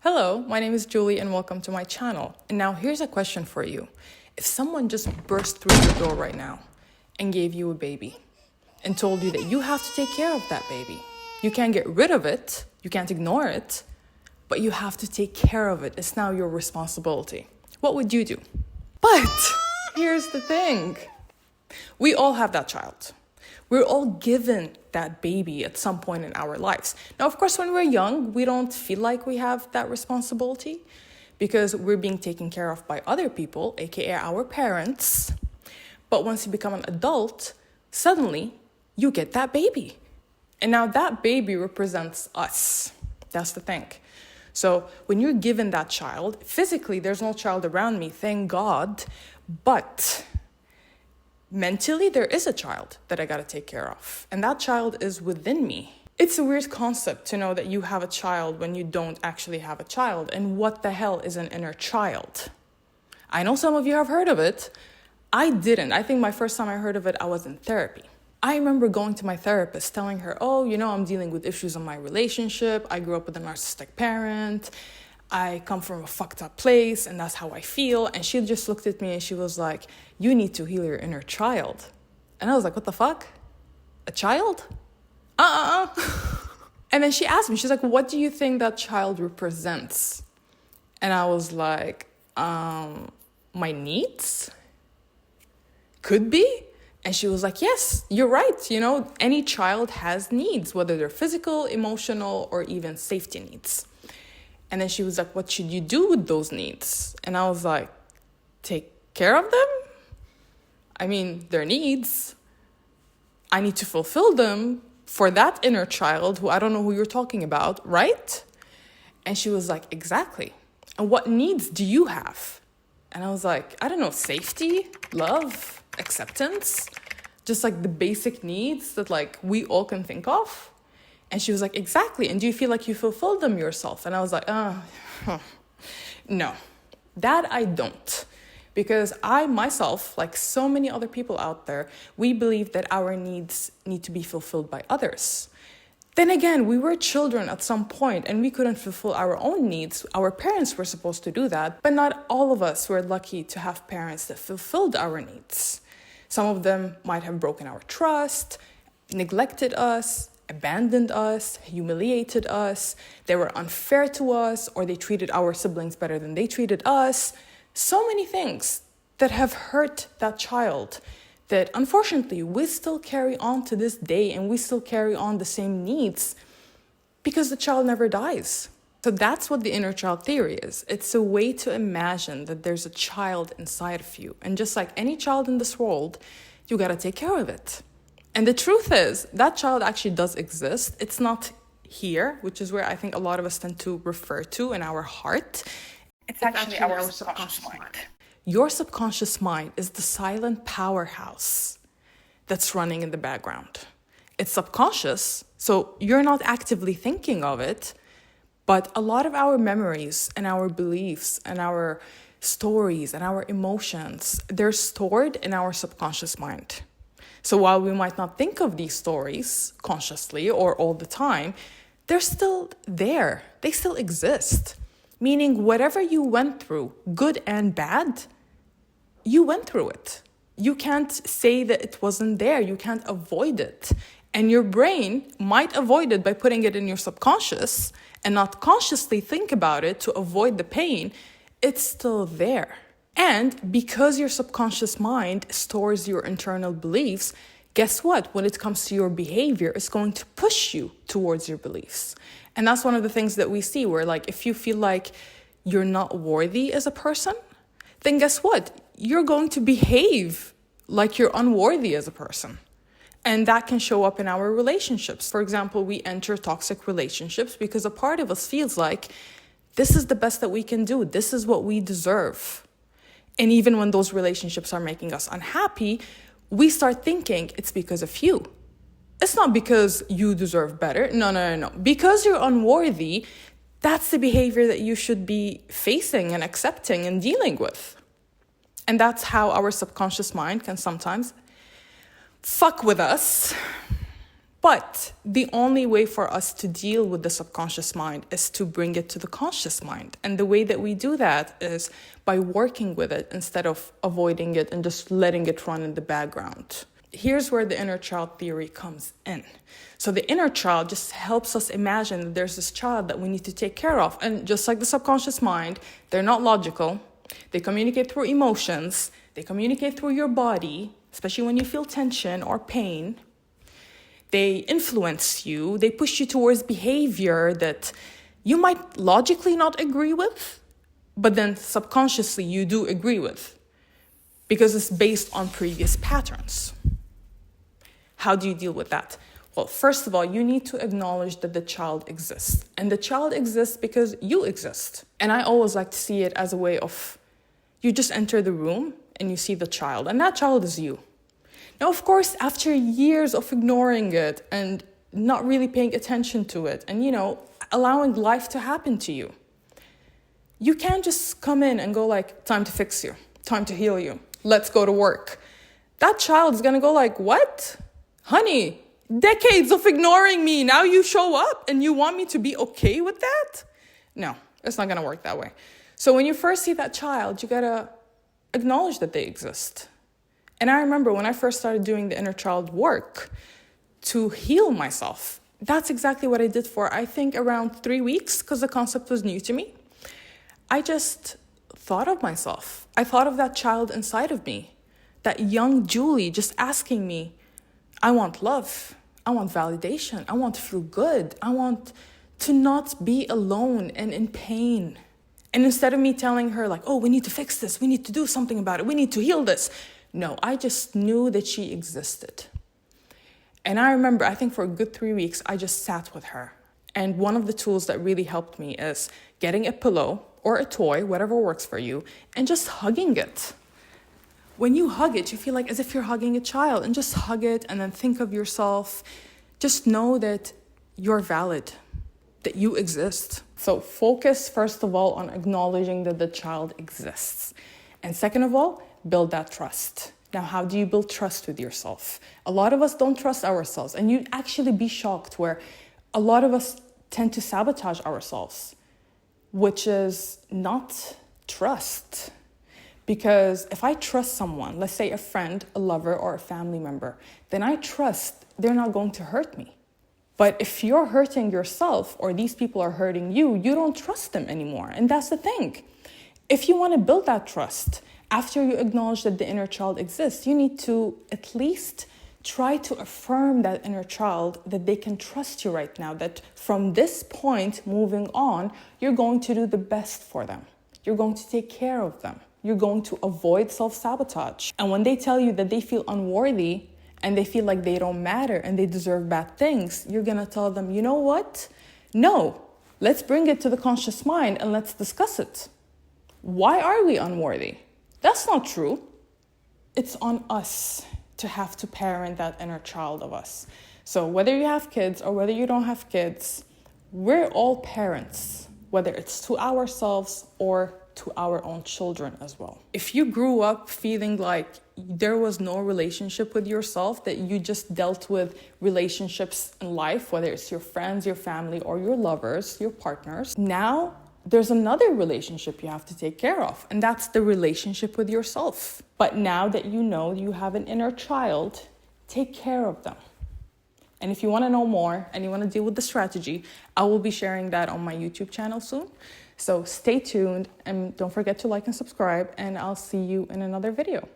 Hello, my name is Julie and welcome to my channel. And now here's a question for you. If someone just burst through your door right now and gave you a baby and told you that you have to take care of that baby, you can't get rid of it, you can't ignore it, but you have to take care of it. It's now your responsibility. What would you do? But here's the thing. We all have that child. We're all given that baby at some point in our lives. Now, of course, when we're young, we don't feel like we have that responsibility because we're being taken care of by other people, aka our parents. But once you become an adult, suddenly you get that baby. And now that baby represents us. That's the thing. So when you're given that child, physically, there's no child around me, thank God, but mentally, there is a child that I gotta take care of, and that child is within me. It's a weird concept to know that you have a child when you don't actually have a child, and what the hell is an inner child? I know some of you have heard of it. I didn't. I think my first time I heard of it, I was in therapy. I remember going to my therapist telling her, I'm dealing with issues in my relationship. I grew up with a narcissistic parent. I come from a fucked up place and that's how I feel. And she just looked at me and she was like, you need to heal your inner child. And I was like, what the fuck? A child? And then she asked me, she's like, what do you think that child represents? And I was like, my needs? Could be. And she was like, yes, you're right. Any child has needs, whether they're physical, emotional, or even safety needs. And then she was like, what should you do with those needs? And I was like, take care of them? I mean, they're needs. I need to fulfill them for that inner child who I don't know who you're talking about, right? And she was like, exactly. And what needs do you have? And I was like, I don't know, safety, love, acceptance, just like the basic needs that we all can think of. And she was like, exactly. And do you feel like you fulfilled them yourself? And I was like, no, that I don't. Because I myself, like so many other people out there, we believe that our needs need to be fulfilled by others. Then again, we were children at some point and we couldn't fulfill our own needs. Our parents were supposed to do that, but not all of us were lucky to have parents that fulfilled our needs. Some of them might have broken our trust, neglected us, abandoned us, humiliated us, they were unfair to us, or they treated our siblings better than they treated us. So many things that have hurt that child that unfortunately we still carry on to this day, and we still carry on the same needs because the child never dies. So that's what the inner child theory is. It's a way to imagine that there's a child inside of you. And just like any child in this world, you gotta take care of it. And the truth is, that child actually does exist. It's not here, which is where I think a lot of us tend to refer to in our heart. It's actually our subconscious mind. Your subconscious mind is the silent powerhouse that's running in the background. It's subconscious, so you're not actively thinking of it, but a lot of our memories and our beliefs and our stories and our emotions, they're stored in our subconscious mind. So while we might not think of these stories consciously or all the time, they're still there. They still exist. Meaning whatever you went through, good and bad, you went through it. You can't say that it wasn't there. You can't avoid it. And your brain might avoid it by putting it in your subconscious and not consciously think about it to avoid the pain. It's still there. And because your subconscious mind stores your internal beliefs, guess what? When it comes to your behavior, it's going to push you towards your beliefs. And that's one of the things that we see where if you feel like you're not worthy as a person, then guess what? You're going to behave like you're unworthy as a person. And that can show up in our relationships. For example, we enter toxic relationships because a part of us feels like this is the best that we can do. This is what we deserve. And even when those relationships are making us unhappy, we start thinking it's because of you. It's not because you deserve better. No. Because you're unworthy, that's the behavior that you should be facing and accepting and dealing with. And that's how our subconscious mind can sometimes fuck with us. But the only way for us to deal with the subconscious mind is to bring it to the conscious mind. And the way that we do that is by working with it instead of avoiding it and just letting it run in the background. Here's where the inner child theory comes in. So the inner child just helps us imagine that there's this child that we need to take care of. And just like the subconscious mind, they're not logical. They communicate through emotions. They communicate through your body, especially when you feel tension or pain. They influence you. They push you towards behavior that you might logically not agree with, but then subconsciously you do agree with because it's based on previous patterns. How do you deal with that? Well, first of all, you need to acknowledge that the child exists. And the child exists because you exist. And I always like to see it as a way of you just enter the room and you see the child, and that child is you. Now, of course, after years of ignoring it and not really paying attention to it and, allowing life to happen to you, you can't just come in and go like, time to fix you, time to heal you, let's go to work. That child is going to go like, what? Honey, decades of ignoring me. Now you show up and you want me to be okay with that? No, it's not going to work that way. So when you first see that child, you got to acknowledge that they exist. And I remember when I first started doing the inner child work to heal myself, that's exactly what I did for, I think, around 3 weeks, because the concept was new to me. I just thought of myself. I thought of that child inside of me, that young Julie just asking me, I want love. I want validation. I want to feel good. I want to not be alone and in pain. And instead of me telling her like, oh, we need to fix this, we need to do something about it, we need to heal this. No, I just knew that she existed. And I remember, I think for a good 3 weeks, I just sat with her. And one of the tools that really helped me is getting a pillow or a toy, whatever works for you, and just hugging it. When you hug it, you feel like as if you're hugging a child, and just hug it and then think of yourself. Just know that you're valid, that you exist. So focus, first of all, on acknowledging that the child exists. And second of all, build that trust. Now, how do you build trust with yourself? A lot of us don't trust ourselves, and you'd actually be shocked where a lot of us tend to sabotage ourselves, which is not trust. Because if I trust someone, let's say a friend, a lover, or a family member, then I trust they're not going to hurt me. But if you're hurting yourself or these people are hurting you, you don't trust them anymore. And that's the thing. If you want to build that trust, after you acknowledge that the inner child exists, you need to at least try to affirm that inner child that they can trust you right now, that from this point moving on, you're going to do the best for them. You're going to take care of them. You're going to avoid self-sabotage. And when they tell you that they feel unworthy and they feel like they don't matter and they deserve bad things, you're going to tell them, you know what? No, let's bring it to the conscious mind and let's discuss it. Why are we unworthy? That's not true. It's on us to have to parent that inner child of us. So whether you have kids or whether you don't have kids, we're all parents, whether it's to ourselves or to our own children as well. If you grew up feeling like there was no relationship with yourself, that you just dealt with relationships in life, whether it's your friends, your family, or your lovers, your partners, now there's another relationship you have to take care of, and that's the relationship with yourself. But now that you know you have an inner child, take care of them. And if you want to know more and you want to deal with the strategy, I will be sharing that on my YouTube channel soon. So stay tuned and don't forget to like and subscribe, and I'll see you in another video.